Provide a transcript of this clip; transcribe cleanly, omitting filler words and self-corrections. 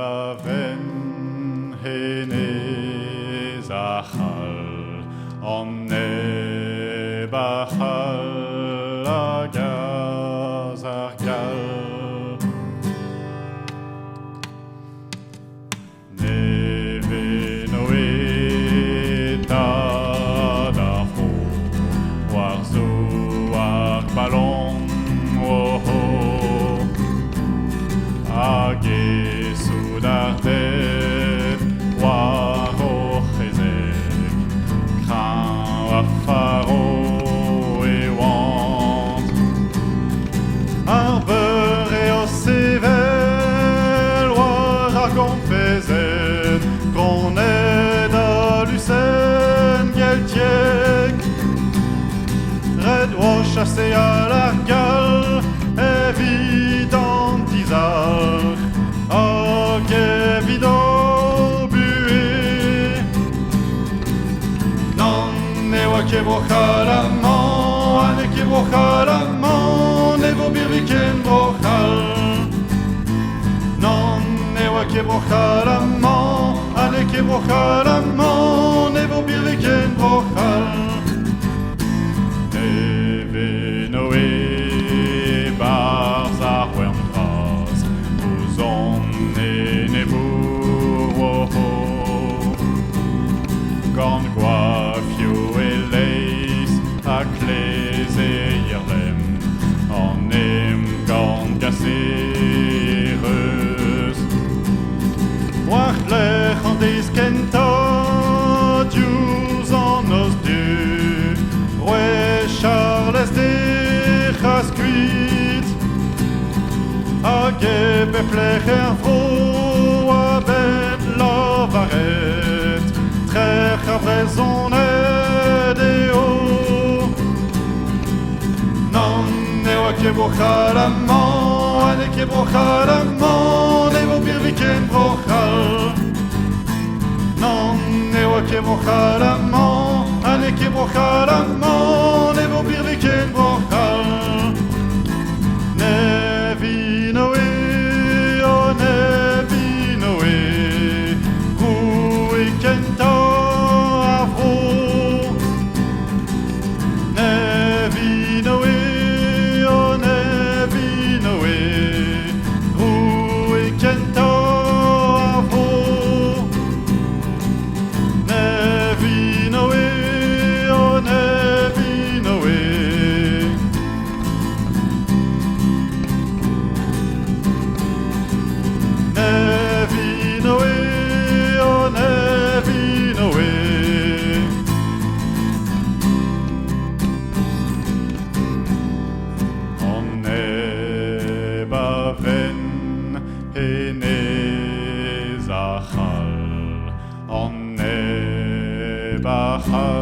baven hene zachal omne bachal agaz argal neve noe tadacho warzo balon oh age sudardet war ochezek kran afaro e want arber e osevel war argon fezet qu'on est à Lucen geltiek red war chassé à la gueule évident disar og évident bué non ne wa ke brochalamon ane ke brochalamon ne vo birviken brochal non ne wa ke brochalamon ane ke brochalamon ne vo birviken brochal Noé bars ar wernras Ouz on ne bour Gant gwafio e leis a klez e irlem An em gant gasereus Wart lech an deiz kenta diouz an os dieu Roi Charles de Chascuit hag e beplech vro a bet lavaret trech a brezon eo non ne oa ke brochalamon ane ke brochalamon ne vo birviken brochal non ne oa ke brochalamon ane ke brochalamon ne vo birviken brochal Nevi Noé, oh Nevi Noé, Rui Kenta Avro. Nevi Noé, oh Nevi Noé, Rui Kenta Avro. Nevi Noé, oh Nevi Noé. Zachal, on ne bachal